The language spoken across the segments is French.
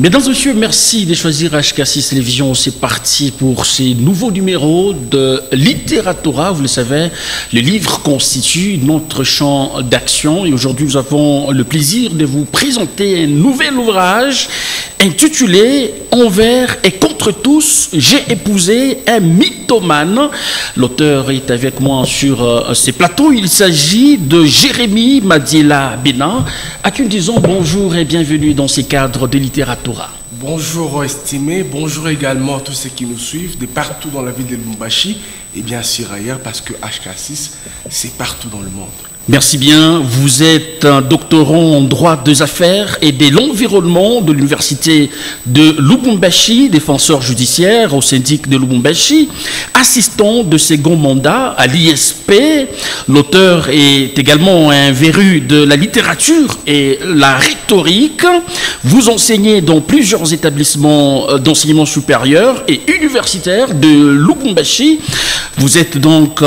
Mesdames et messieurs, merci de choisir HK6 Télévision. C'est parti pour ces nouveaux numéros de Littératura. Vous le savez, le livre constitue notre champ d'action. Et aujourd'hui, nous avons le plaisir de vous présenter un nouvel ouvrage intitulé « Envers et contre tous, j'ai épousé un mythomane ». L'auteur est avec moi sur ces plateaux. Il s'agit de Jérémy Madiela Bénin, à qui nous disons bonjour et bienvenue dans ces cadres de Littératura. Bonjour estimé, bonjour également à tous ceux qui nous suivent de partout dans la ville de Lubumbashi et bien sûr ailleurs parce que HK6 c'est partout dans le monde. Merci bien. Vous êtes un doctorant en droit des affaires et de l'environnement de l'université de Lubumbashi, défenseur judiciaire au syndic de Lubumbashi, assistant de second mandat à l'ISP. L'auteur est également un verru de la littérature et la rhétorique. Vous enseignez dans plusieurs établissements d'enseignement supérieur et universitaires de Lubumbashi. Vous êtes donc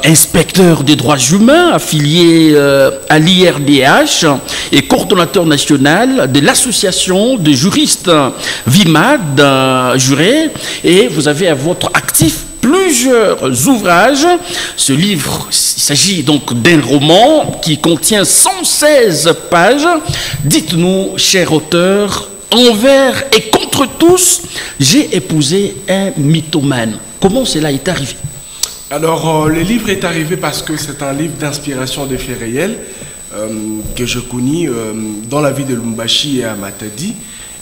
inspecteur des droits humains, affilié à l'IRDH et coordonnateur national de l'association de juristes VIMAD, juré, et vous avez à votre actif plusieurs ouvrages. Ce livre, il s'agit donc d'un roman qui contient 116 pages. Dites-nous, cher auteur, envers et contre tous, j'ai épousé un mythomane. Comment cela est arrivé ? Alors, le livre est arrivé parce que c'est un livre d'inspiration des faits réels que je connais dans la ville de Lubumbashi et à Matadi.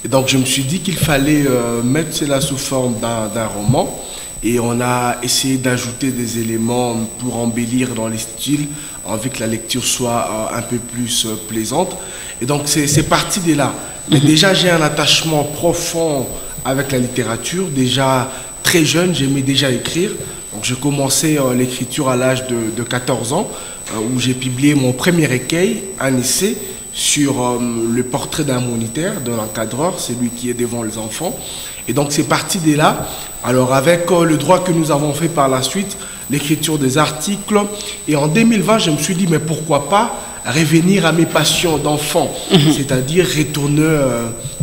Et donc, je me suis dit qu'il fallait mettre cela sous forme d'un roman. Et on a essayé d'ajouter des éléments pour embellir dans les styles, envie que la lecture soit un peu plus plaisante. Et donc, c'est parti de là. Mais déjà, j'ai un attachement profond avec la littérature. Déjà, très jeune, j'aimais déjà écrire. Donc, j'ai commencé l'écriture à l'âge de 14 ans, où j'ai publié mon premier recueil, un essai sur le portrait d'un moniteur, d'un encadreur, celui qui est devant les enfants. Et donc, c'est parti de là. Alors, avec le droit que nous avons fait par la suite, l'écriture des articles. Et en 2020, je me suis dit, mais pourquoi pas revenir à mes passions d'enfant, c'est-à-dire retourner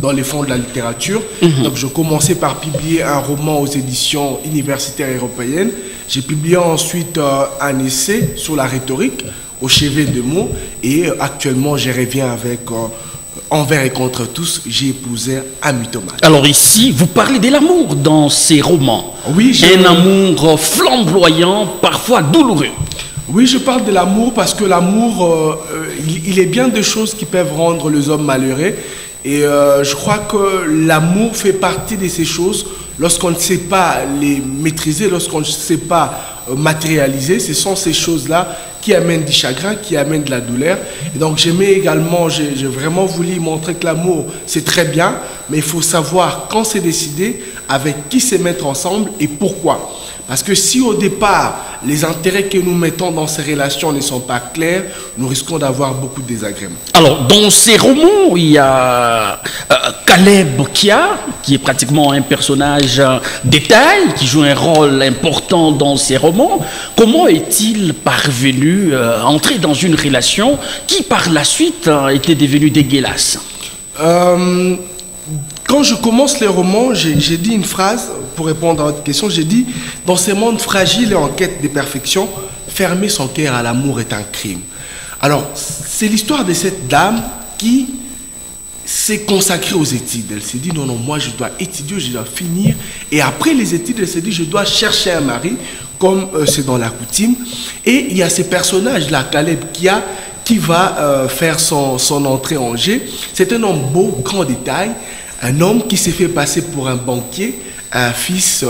dans les fonds de la littérature. Donc, je commençais par publier un roman aux éditions universitaires européennes. J'ai publié ensuite un essai sur la rhétorique au chevet de mots. Et actuellement, je reviens avec Envers et contre tous, j'ai épousé un mythomane. Alors ici, vous parlez de l'amour dans ces romans. Oui, un amour flamboyant, parfois douloureux. Oui, je parle de l'amour parce que l'amour, il est bien des choses qui peuvent rendre les hommes malheureux. Et je crois que l'amour fait partie de ces choses. Lorsqu'on ne sait pas les maîtriser, lorsqu'on ne sait pas matérialiser, ce sont ces choses-là qui amènent du chagrin, qui amènent de la douleur. Et donc j'aimais également, j'ai vraiment voulu montrer que l'amour, c'est très bien, mais il faut savoir quand c'est décidé, avec qui se mettre ensemble et pourquoi. Parce que si au départ, les intérêts que nous mettons dans ces relations ne sont pas clairs, nous risquons d'avoir beaucoup de désagréments. Alors, dans ces romans, il y a Caleb Kia, qui est pratiquement un personnage détail, qui joue un rôle important dans ces romans. Comment est-il parvenu à entrer dans une relation qui, par la suite, était devenue dégueulasse ? Quand je commence les romans, j'ai dit une phrase pour répondre à votre question. J'ai dit, dans ces mondes fragiles et en quête de perfection, fermer son cœur à l'amour est un crime. Alors, c'est l'histoire de cette dame qui s'est consacrée aux études. Elle s'est dit, non, moi je dois étudier, je dois finir. Et après les études, elle s'est dit, je dois chercher un mari, comme c'est dans la coutume. Et il y a ces personnages-là, Caleb Kia, qui va faire son entrée en jeu. C'est un homme beau, grand détail. Un homme qui s'est fait passer pour un banquier, un fils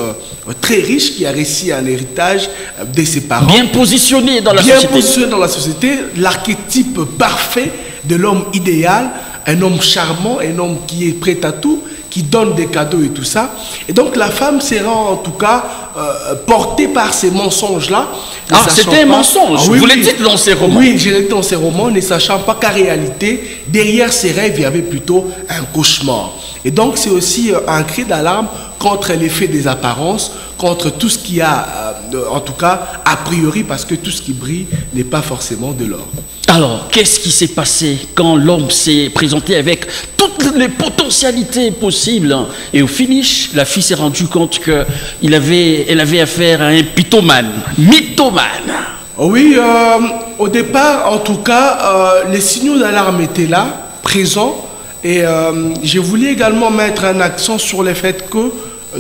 très riche qui a réussi un héritage de ses parents. Bien positionné dans la société. Bien positionné dans la société, l'archétype parfait de l'homme idéal, un homme charmant, un homme qui est prêt à tout, qui donne des cadeaux et tout ça. Et donc la femme sera en tout cas portée par ces mensonges-là. Ah, c'était un mensonge. Ah, oui, vous le dites dans ces romans. Oui, je l'ai dit dans ces romans, ne sachant pas qu'en réalité, derrière ces rêves, il y avait plutôt un cauchemar. Et donc c'est aussi un cri d'alarme contre l'effet des apparences, contre tout ce qui a en tout cas, a priori, parce que tout ce qui brille n'est pas forcément de l'or. Alors, qu'est-ce qui s'est passé quand l'homme s'est présenté avec toutes les potentialités possibles? Et au finish, la fille s'est rendue compte qu'elle avait affaire à un mythomane. Oui, au départ, en tout cas, les signaux d'alarme étaient là, présents. Et je voulais également mettre un accent sur le fait que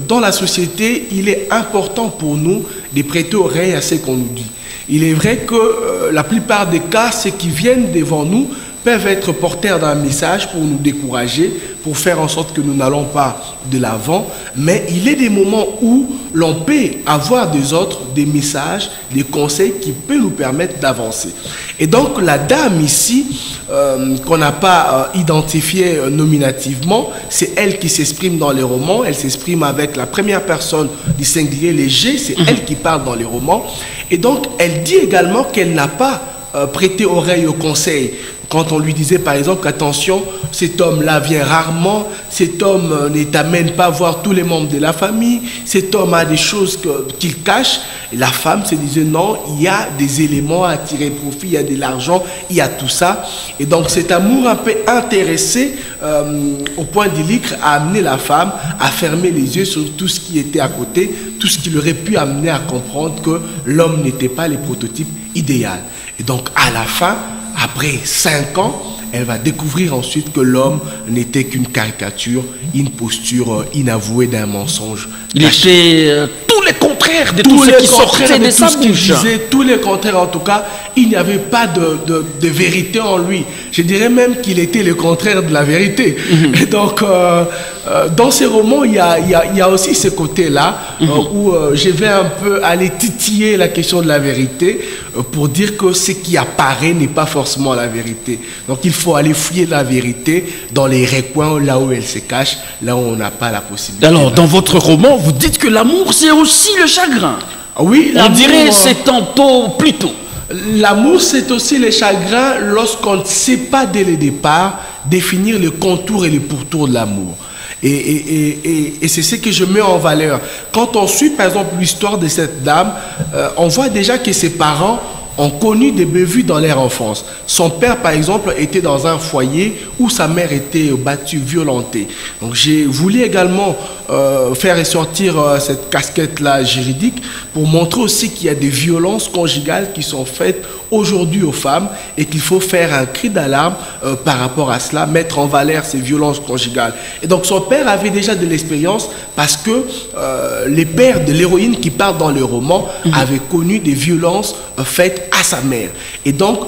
dans la société, il est important pour nous de prêter oreille à ce qu'on nous dit. Il est vrai que la plupart des cas, ceux qui viennent devant nous peuvent être porteurs d'un message pour nous décourager, pour faire en sorte que nous n'allons pas de l'avant. Mais il est des moments où l'on peut avoir des autres, des messages, des conseils qui peuvent nous permettre d'avancer. Et donc la dame ici, qu'on n'a pas identifiée nominativement, c'est elle qui s'exprime dans les romans. Elle s'exprime avec la première personne du singulier léger, c'est elle qui parle dans les romans. Et donc elle dit également qu'elle n'a pas prêté oreille aux conseils. Quand on lui disait par exemple qu'attention, cet homme-là vient rarement, cet homme ne t'amène pas voir tous les membres de la famille, cet homme a des choses qu'il cache, et la femme se disait non, il y a des éléments à tirer profit, il y a de l'argent, il y a tout ça. Et donc cet amour un peu intéressé au point d'Ilicre a amené la femme à fermer les yeux sur tout ce qui était à côté, tout ce qui l'aurait pu amener à comprendre que l'homme n'était pas le prototype idéal. Et donc à la fin, après 5 ans, elle va découvrir ensuite que l'homme n'était qu'une caricature, une posture inavouée d'un mensonge. Il était tous les contraires de tout ce qui sortait de sa bouche. Tous les contraires, en tout cas, il n'y avait pas de vérité en lui. Je dirais même qu'il était le contraire de la vérité. Et donc, dans ces romans, il y a aussi ce côté-là où je vais un peu aller titiller la question de la vérité pour dire que ce qui apparaît n'est pas forcément la vérité. Donc, il faut aller fouiller la vérité dans les recoins, là où elle se cache, là où on n'a pas la possibilité. Alors, dans votre roman, vous dites que l'amour, c'est aussi le chagrin. Oui, on dirait c'est tantôt plutôt. L'amour, c'est aussi le chagrin lorsqu'on ne sait pas dès le départ définir le contour et le pourtour de l'amour. Et c'est ce que je mets en valeur. Quand on suit, par exemple, l'histoire de cette dame, on voit déjà que ses parents ont connu des bévues dans leur enfance. Son père, par exemple, était dans un foyer où sa mère était battue, violentée. Donc j'ai voulu également faire ressortir cette casquette-là juridique pour montrer aussi qu'il y a des violences conjugales qui sont faites aujourd'hui aux femmes et qu'il faut faire un cri d'alarme par rapport à cela, mettre en valeur ces violences conjugales. Et donc son père avait déjà de l'expérience parce que les pères de l'héroïne qui parlent dans le roman avaient connu des violences faites à sa mère. Et donc,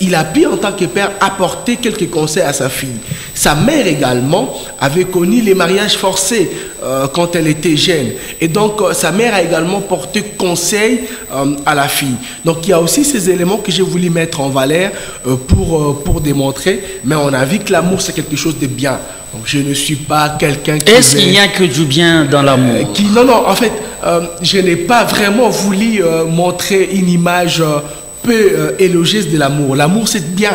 il a pu, en tant que père, apporter quelques conseils à sa fille. Sa mère également avait connu les mariages forcés quand elle était jeune. Et donc, sa mère a également porté conseil à la fille. Donc, il y a aussi ces éléments que j'ai voulu mettre en valeur pour démontrer. Mais on a vu que l'amour, c'est quelque chose de bien. Donc, je ne suis pas quelqu'un qui... Est-ce qu'il n'y a que du bien dans l'amour? Non, en fait, je n'ai pas vraiment voulu montrer une image peu élogieuse de l'amour. L'amour, c'est bien.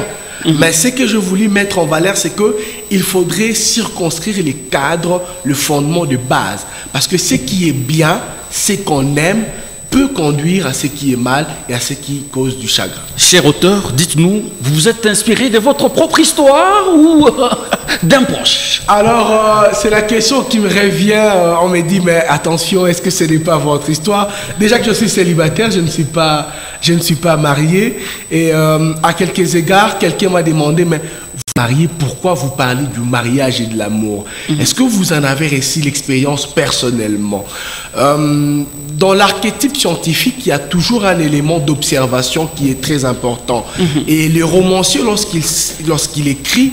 Mais ce que je voulais mettre en valeur, c'est qu'il faudrait circonscrire les cadres, le fondement de base. Parce que ce qui est bien, ce qu'on aime, peut conduire à ce qui est mal et à ce qui cause du chagrin. Cher auteur, dites-nous, vous vous êtes inspiré de votre propre histoire ou d'un proche? Alors, c'est la question qui me revient. On me dit, mais attention, est-ce que ce n'est pas votre histoire? Déjà que je suis célibataire, je ne suis pas marié. Et à quelques égards, quelqu'un m'a demandé, mais vous mariez, pourquoi vous parlez du mariage et de l'amour? Est-ce que vous en avez réussi l'expérience personnellement? Dans l'archétype scientifique, il y a toujours un élément d'observation qui est très important. Et le romancier, lorsqu'il écrit,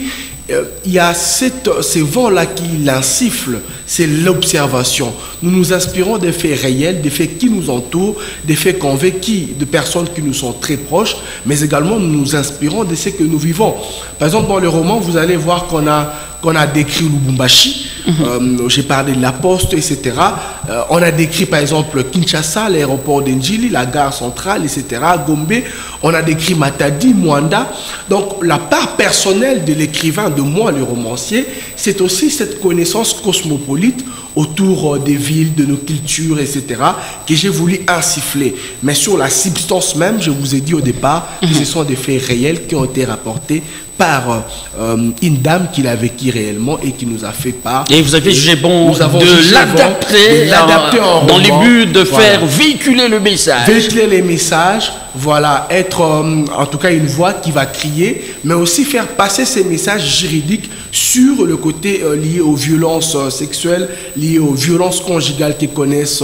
il y a ce vent-là qui l'insuffle, c'est l'observation. Nous nous inspirons des faits réels, des faits qui nous entourent, des faits qu'on vécu, de personnes qui nous sont très proches, mais également nous nous inspirons de ce que nous vivons. Par exemple, dans le roman, vous allez voir qu'on a qu'on a décrit Lubumbashi. J'ai parlé de la poste, etc. On a décrit par exemple Kinshasa, l'aéroport d'Enjili, la gare centrale, etc. Gombe. On a décrit Matadi, Mwanda. Donc la part personnelle de l'écrivain, de moi le romancier, c'est aussi cette connaissance cosmopolite autour des villes, de nos cultures, etc., que j'ai voulu insuffler. Mais sur la substance même, je vous ai dit au départ que ce sont des faits réels qui ont été rapportés par une dame qui l'a vécu réellement et qui nous a fait part. Et vous avez jugé bon de l'adapter dans les buts de faire véhiculer le message. Véhiculer les messages, voilà, être en tout cas une voix qui va crier, mais aussi faire passer ces messages juridiques sur le côté lié aux violences sexuelles, lié aux violences conjugales que connaissent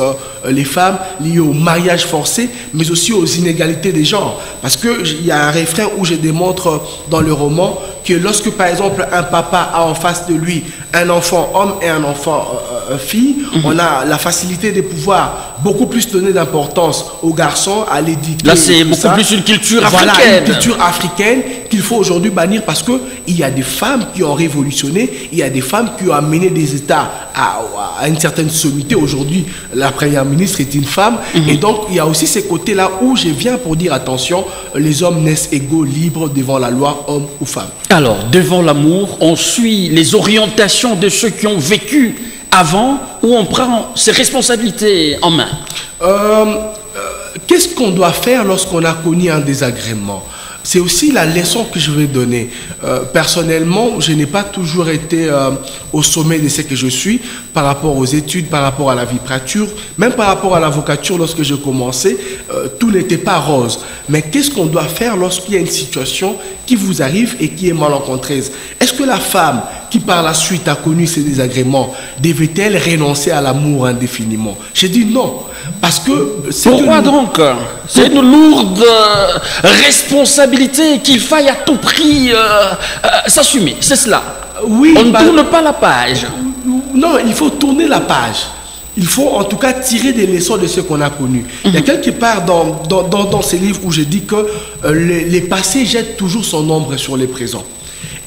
les femmes, lié au mariage forcé, mais aussi aux inégalités des genres. Parce qu'il y a un refrain où je démontre dans le roman que lorsque par exemple un papa a en face de lui un enfant homme et un enfant fille, on a la facilité de pouvoir beaucoup plus donner d'importance aux garçons, à l'éduquer. Là c'est beaucoup plus une culture africaine. Voilà, une culture africaine qu'il faut aujourd'hui bannir parce qu'il y a des femmes qui ont révolutionné, il y a des femmes qui ont amené des États à une certaine sommité. Aujourd'hui, la première ministre est une femme. Et donc, il y a aussi ces côtés-là où je viens pour dire attention, les hommes naissent égaux, libres devant la loi, hommes ou femmes. Alors, devant l'amour, on suit les orientations de ceux qui ont vécu avant ou on prend ses responsabilités en main? Qu'est-ce qu'on doit faire lorsqu'on a connu un désagrément? C'est aussi la leçon que je vais donner. Personnellement, je n'ai pas toujours été au sommet de ce que je suis par rapport aux études, par rapport à la viprature, même par rapport à l'avocature. Lorsque je commençais, tout n'était pas rose. Mais qu'est-ce qu'on doit faire lorsqu'il y a une situation qui vous arrive et qui est malencontreuse? Est-ce que la femme qui par la suite a connu ces désagréments devait-elle renoncer à l'amour indéfiniment? J'ai dit non. Parce que... Pourquoi donc? C'est une lourde responsabilité qu'il faille à tout prix s'assumer, c'est cela. Oui, on ne tourne pas la page. Non, il faut tourner la page. Il faut en tout cas tirer des leçons de ce qu'on a connu. Il y a quelque part dans ces livres où je dis que les passés jettent toujours son ombre sur les présents.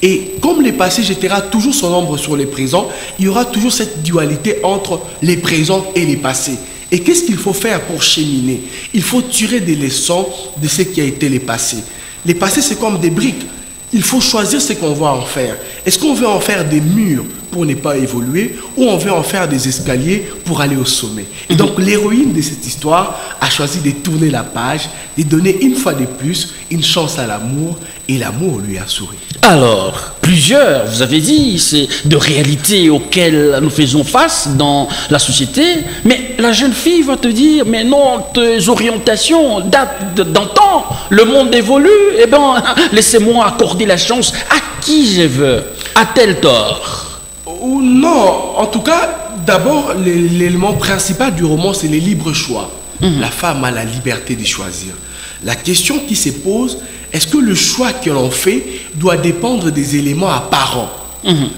Et comme les passés jettera toujours son ombre sur les présents, il y aura toujours cette dualité entre les présents et les passés. Et qu'est-ce qu'il faut faire pour cheminer? Il faut tirer des leçons de ce qui a été les passés. Les passés, c'est comme des briques. Il faut choisir ce qu'on va en faire. Est-ce qu'on veut en faire des murs pour ne pas évoluer ou on veut en faire des escaliers pour aller au sommet? Et donc l'héroïne de cette histoire a choisi de tourner la page, de donner une fois de plus une chance à l'amour et l'amour lui a souri. Alors, plusieurs, vous avez dit, c'est de réalités auxquelles nous faisons face dans la société, mais la jeune fille va te dire, mais non, tes orientations datent d'antan, le monde évolue, eh bien, laissez-moi accorder la chance à qui je veux. A-t-elle tort? Non, en tout cas, d'abord, l'élément principal du roman, c'est les libres choix. La femme a la liberté de choisir. La question qui se pose, est-ce que le choix que l'on fait doit dépendre des éléments apparents?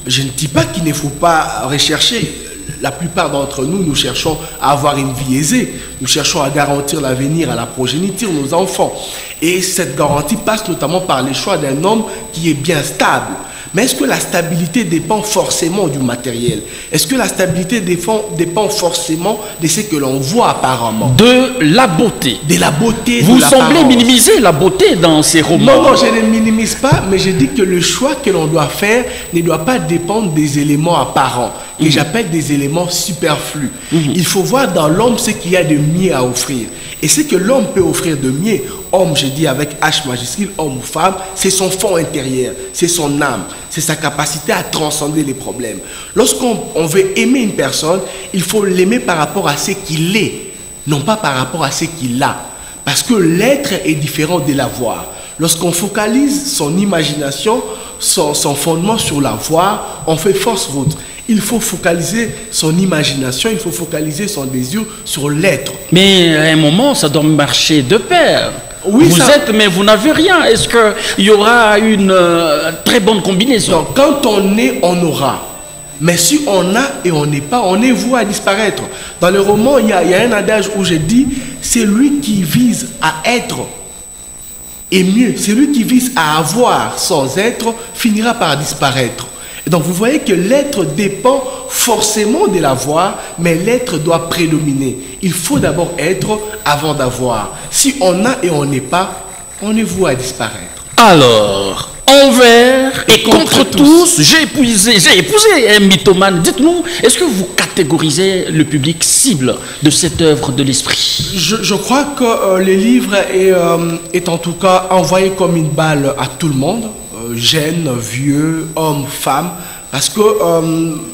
Je ne dis pas qu'il ne faut pas rechercher. La plupart d'entre nous, nous cherchons à avoir une vie aisée. Nous cherchons à garantir l'avenir à la progéniture, nos enfants. Et cette garantie passe notamment par les choix d'un homme qui est bien stable. Mais est-ce que la stabilité dépend forcément du matériel? Est-ce que la stabilité dépend forcément de ce que l'on voit apparemment? De la beauté. De la beauté. Vous semblez minimiser la beauté dans ces romans. Non, je ne minimise pas, mais je dis que le choix que l'on doit faire ne doit pas dépendre des éléments apparents, que j'appelle des éléments superflus. Il faut voir dans l'homme ce qu'il y a de mieux à offrir. Et ce que l'homme peut offrir de mieux, homme, je dis avec H majuscule, homme ou femme, c'est son fond intérieur, c'est son âme, c'est sa capacité à transcender les problèmes. Lorsqu'on veut aimer une personne, il faut l'aimer par rapport à ce qu'il est, non pas par rapport à ce qu'il a. Parce que l'être est différent de l'avoir. Lorsqu'on focalise son imagination, son fondement sur l'avoir, on fait fausse route. Il faut focaliser son imagination, il faut focaliser son désir sur l'être. Mais à un moment, ça doit marcher de pair. Oui, vous êtes, mais vous n'avez rien. Est-ce qu'il y aura une très bonne combinaison? Donc, quand on est, on aura. Mais si on a et on n'est pas, on est voué à disparaître. Dans le roman, il y a un adage où je dis, c'est lui qui vise à être et mieux. C'est lui qui vise à avoir sans être finira par disparaître. Et donc vous voyez que l'être dépend forcément de l'avoir, mais l'être doit prédominer. Il faut d'abord être avant d'avoir. Si on a et on n'est pas, on est voué à disparaître. Alors, envers et contre tous, j'ai épousé un mythomane. Dites-nous, est-ce que vous catégorisez le public cible de cette œuvre de l'esprit? Je crois que le livre est en tout cas envoyé comme une balle à tout le monde, jeunes, vieux, hommes, femmes, parce que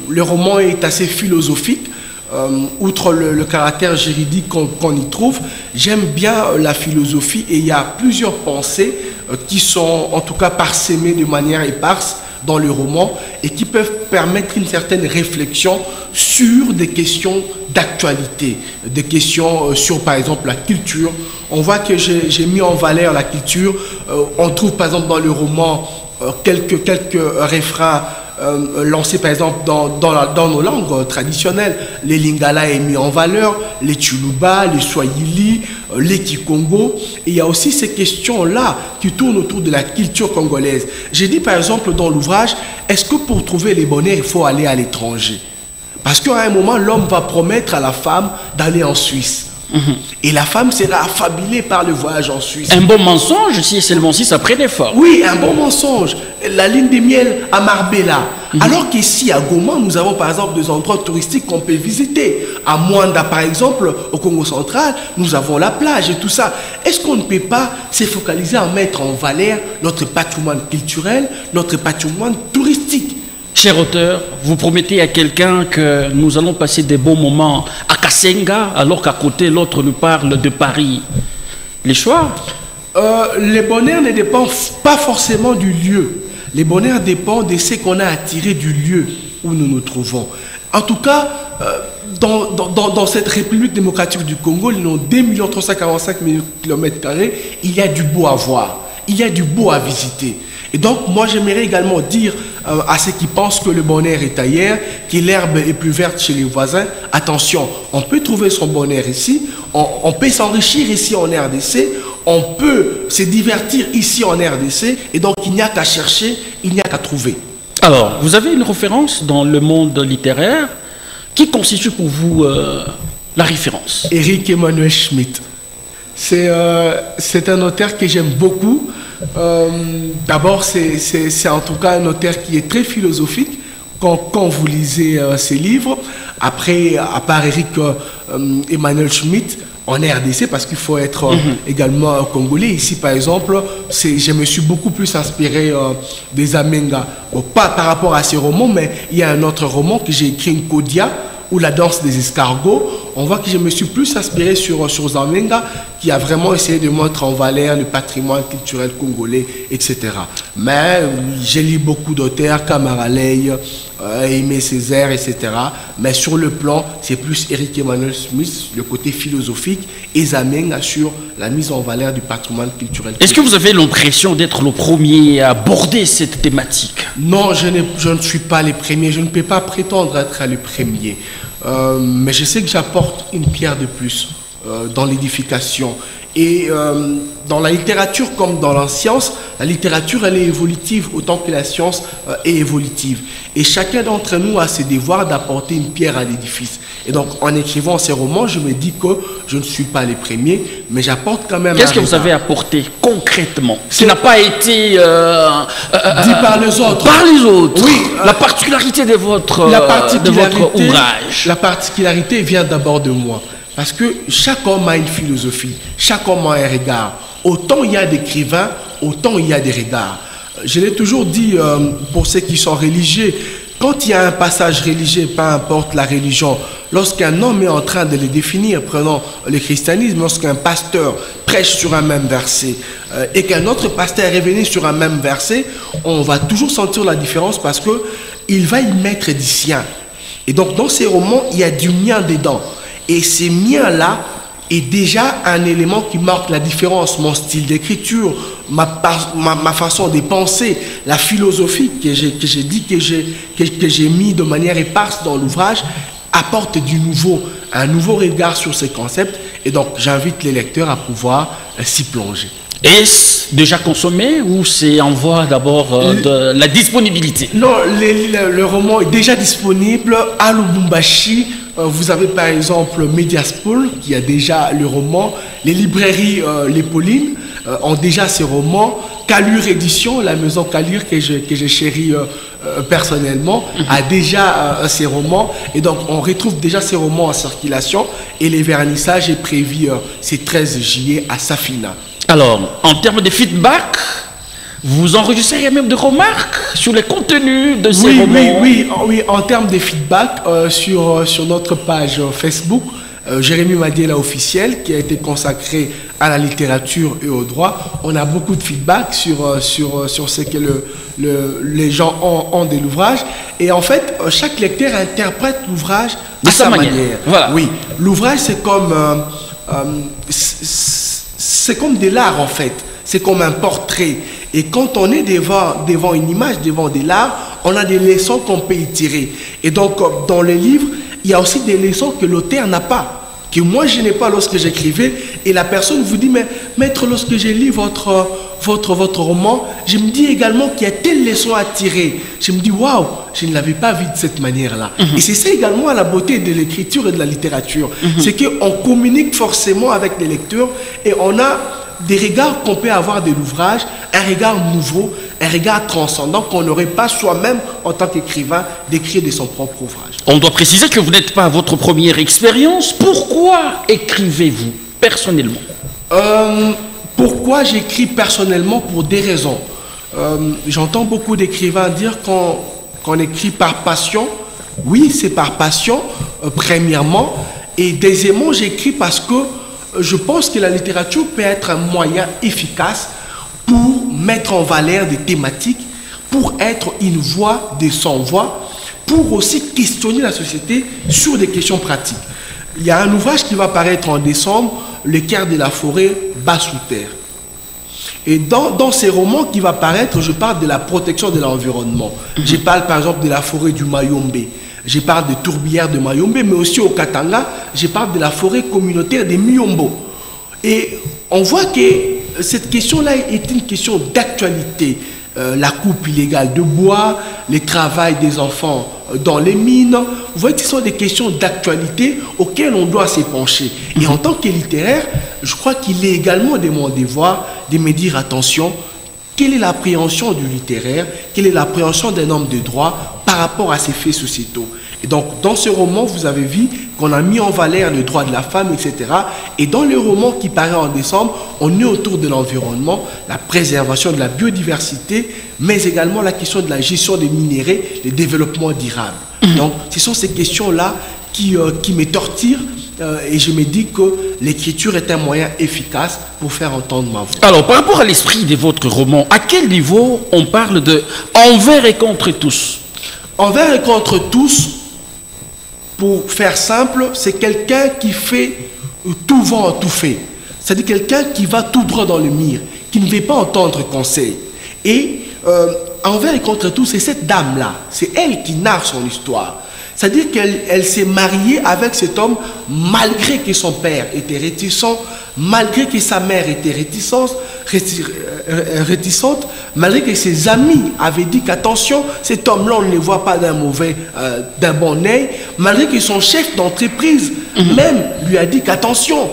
le roman est assez philosophique. Outre le caractère juridique qu'on y trouve, j'aime bien la philosophie et il y a plusieurs pensées qui sont en tout cas parsemées de manière éparse dans le roman et qui peuvent permettre une certaine réflexion sur des questions d'actualité, des questions sur par exemple la culture. On voit que j'ai mis en valeur la culture. On trouve par exemple dans le roman quelques refrains lancés par exemple dans nos langues traditionnelles. Les Lingala est mis en valeur, les Tsholuba, les Swahili, les Kikongo. Et il y a aussi ces questions-là qui tournent autour de la culture congolaise. J'ai dit par exemple dans l'ouvrage, est-ce que pour trouver les bonheurs, il faut aller à l'étranger? Parce qu'à un moment, l'homme va promettre à la femme d'aller en Suisse. Et la femme sera affabilée par le voyage en Suisse. Un bon mensonge, si seulement si ça prenne effort. Oui, un bon mensonge. La ligne de miel à Marbella. Alors qu'ici, à Goma, nous avons par exemple des endroits touristiques qu'on peut visiter. À Mwanda, par exemple, au Congo central, nous avons la plage et tout ça. Est-ce qu'on ne peut pas se focaliser à mettre en valeur notre patrimoine culturel, notre patrimoine touristique? Cher auteur, vous promettez à quelqu'un que nous allons passer des bons moments à Kasenga, alors qu'à côté, l'autre nous parle de Paris. Les choix? Les bonheurs ne dépendent pas forcément du lieu. Les bonheurs dépendent de ce qu'on a attiré du lieu où nous nous trouvons. En tout cas, dans cette République démocratique du Congo, ils ont 2 345 000 km², il y a du beau à voir, il y a du beau à visiter. Et donc, moi, j'aimerais également dire à ceux qui pensent que le bonheur est ailleurs, que l'herbe est plus verte chez les voisins, attention, on peut trouver son bonheur ici, on peut s'enrichir ici en RDC, on peut se divertir ici en RDC, et donc il n'y a qu'à chercher, il n'y a qu'à trouver. Alors, vous avez une référence dans le monde littéraire qui constitue pour vous la référence? Éric Emmanuel Schmitt. C'est un auteur que j'aime beaucoup. D'abord, c'est en tout cas un auteur qui est très philosophique quand vous lisez ses livres. Après, à part Éric Emmanuel Schmitt, en RDC, parce qu'il faut être également congolais. Ici, par exemple, je me suis beaucoup plus inspiré des Amenga. Bon, pas par rapport à ces romans, mais il y a un autre roman que j'ai écrit, Nkodia, ou La danse des escargots. On voit que je me suis plus inspiré sur Zamenga, qui a vraiment essayé de mettre en valeur le patrimoine culturel congolais, etc. Mais j'ai lu beaucoup d'auteurs, Kamara Ley, Aimé Césaire, etc. Mais sur le plan, c'est plus Éric Emmanuel Schmitt, le côté philosophique, et Zamenga sur la mise en valeur du patrimoine culturel. Est-ce que vous avez l'impression d'être le premier à aborder cette thématique? Non, je ne suis pas le premier. Je ne peux pas prétendre être le premier. Mais je sais que j'apporte une pierre de plus dans l'édification. Et dans la littérature comme dans la science, la littérature elle est évolutive autant que la science est évolutive. Et chacun d'entre nous a ses devoirs d'apporter une pierre à l'édifice. Et donc en écrivant ces romans, je me dis que je ne suis pas les premiers, mais j'apporte quand même... Qu'est-ce que vous avez apporté concrètement qui n'a pas été dit par les autres? Par les autres. Oui. La particularité de votre ouvrage. La particularité vient d'abord de moi. Parce que chaque homme a une philosophie, chaque homme a un regard. Autant il y a d'écrivains, autant il y a des regards. Je l'ai toujours dit pour ceux qui sont religieux, quand il y a un passage religieux, peu importe la religion, lorsqu'un homme est en train de le définir, prenons le christianisme, lorsqu'un pasteur prêche sur un même verset et qu'un autre pasteur est revenu sur un même verset, on va toujours sentir la différence parce qu'il va y mettre du sien. Et donc dans ces romans, il y a du mien dedans. Et ces miens-là est déjà un élément qui marque la différence. Mon style d'écriture, ma façon de penser, la philosophie que j'ai mis de manière éparse dans l'ouvrage apporte un nouveau regard sur ces concepts. Et donc, j'invite les lecteurs à pouvoir s'y plonger. Est-ce déjà consommé ou c'est en voie d'abord de la disponibilité? Non, le roman est déjà disponible à Lubumbashi. Vous avez par exemple Mediaspool qui a déjà le roman. Les librairies Les Paulines ont déjà ces romans. Calure Édition, la maison Calure que je chéris personnellement, a déjà ces romans. Et donc, on retrouve déjà ces romans en circulation. Et les vernissages est prévu ce 13 juillet à Safina. Alors, en termes de feedback, vous enregistrez même des remarques sur les contenus de ces romans? Oui, en termes de feedback, sur notre page Facebook, Jérémy Madiela officiel, qui a été consacré à la littérature et au droit, on a beaucoup de feedback sur ce que les gens ont de l'ouvrage. Et en fait, chaque lecteur interprète l'ouvrage à sa manière. Voilà. Oui, l'ouvrage, c'est comme de l'art en fait, c'est comme un portrait. Et quand on est devant une image, devant de l'art, on a des leçons qu'on peut y tirer. Et donc, dans les livres, il y a aussi des leçons que l'auteur n'a pas, que moi je n'ai pas lorsque j'écrivais. Et la personne vous dit, mais maître, lorsque j'ai lu votre roman, je me dis également qu'il y a telle leçon à tirer. Je me dis, waouh, je ne l'avais pas vu de cette manière-là. Et c'est ça également la beauté de l'écriture et de la littérature. C'est qu'on communique forcément avec les lecteurs et on a des regards qu'on peut avoir de l'ouvrage, un regard nouveau, un regard transcendant qu'on n'aurait pas soi-même en tant qu'écrivain d'écrire de son propre ouvrage. On doit préciser que vous n'êtes pas votre première expérience. Pourquoi écrivez-vous personnellement? Pourquoi j'écris personnellement? Pour des raisons. J'entends beaucoup d'écrivains dire qu'on écrit par passion. Oui, c'est par passion, premièrement. Et deuxièmement, j'écris parce que je pense que la littérature peut être un moyen efficace pour mettre en valeur des thématiques, pour être une voix des sans-voix, pour aussi questionner la société sur des questions pratiques. Il y a un ouvrage qui va paraître en décembre, Le cœur de la forêt bas sous terre. Et dans ces romans qui va paraître, je parle de la protection de l'environnement. Je parle par exemple de la forêt du Mayombe. Je parle de tourbières de Mayombe, mais aussi au Katanga, je parle de la forêt communautaire des Miyombo. Et on voit que cette question-là est une question d'actualité. La coupe illégale de bois, le travail des enfants dans les mines. Vous voyez que ce sont des questions d'actualité auxquelles on doit s'épancher. Et en tant que littéraire, je crois qu'il est également de mon devoir de me dire attention, quelle est l'appréhension du littéraire, quelle est l'appréhension d'un homme de droit par rapport à ces faits sociétaux. Et donc, dans ce roman, vous avez vu qu'on a mis en valeur le droit de la femme, etc. Et dans le roman qui paraît en décembre, on est autour de l'environnement, la préservation de la biodiversité, mais également la question de la gestion des minéraux, le développement durable. Donc, ce sont ces questions-là qui me torturent et je me dis que l'écriture est un moyen efficace pour faire entendre ma voix. Alors, par rapport à l'esprit de votre roman, à quel niveau on parle de envers et contre tous? Envers et contre tous, pour faire simple, c'est quelqu'un qui fait tout vent, tout fait. C'est-à-dire quelqu'un qui va tout droit dans le mur, qui ne veut pas entendre conseil. Et envers et contre tous, c'est cette dame-là, c'est elle qui narre son histoire. C'est-à-dire qu'elle s'est mariée avec cet homme malgré que son père était réticent, malgré que sa mère était réticente, malgré que ses amis avaient dit qu'attention, cet homme-là, on ne le voit pas d'un bon œil, malgré que son chef d'entreprise même lui a dit qu'attention.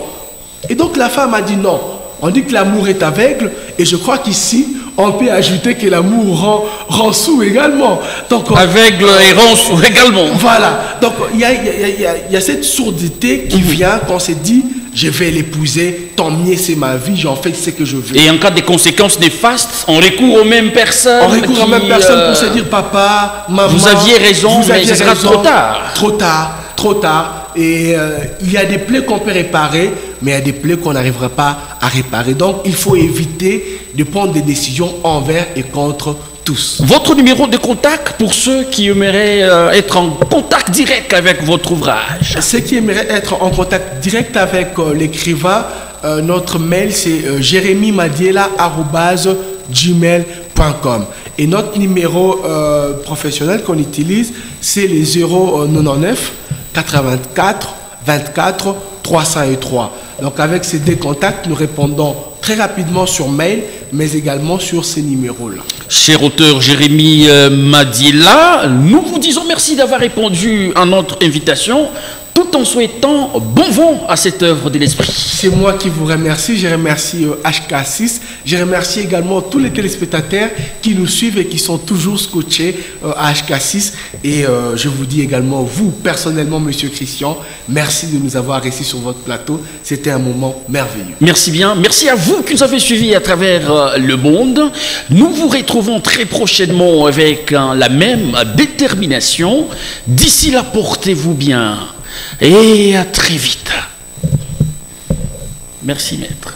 Et donc la femme a dit non. On dit que l'amour est aveugle, et je crois qu'ici, on peut ajouter que l'amour rend sourd également. Donc, aveugle et rend sourd également. Voilà. Donc, il y a cette sourdité qui vient quand on se dit, je vais l'épouser, tant mieux, c'est ma vie, j'en fais ce que je veux. Et en cas de conséquences néfastes, on recourt aux mêmes personnes. On recourt aux mêmes personnes pour se dire, papa, maman, vous aviez raison, mais ce sera trop tard. Trop tard, trop tard. Et il y a des plaies qu'on peut réparer, mais il y a des plaies qu'on n'arrivera pas à réparer. Donc, il faut éviter de prendre des décisions envers et contre tous. Votre numéro de contact pour ceux qui aimeraient être en contact direct avec votre ouvrage? Ceux qui aimeraient être en contact direct avec l'écrivain, notre mail c'est jeremymadiela@gmail.com. Et notre numéro professionnel qu'on utilise, c'est les 099 84 24 303. Donc avec ces deux contacts, nous répondons très rapidement sur mail, mais également sur ces numéros-là. Cher auteur Jérémy Madila, nous vous disons merci d'avoir répondu à notre invitation, tout en souhaitant bon vent à cette œuvre de l'esprit. C'est moi qui vous remercie. Je remercie HK6. Je remercie également tous les téléspectateurs qui nous suivent et qui sont toujours scotchés à HK6. Et je vous dis également, vous, personnellement, Monsieur Christian, merci de nous avoir reçus sur votre plateau. C'était un moment merveilleux. Merci bien. Merci à vous qui nous avez suivis à travers le monde. Nous vous retrouvons très prochainement avec la même détermination. D'ici là, portez-vous bien. Et à très vite. Merci, maître.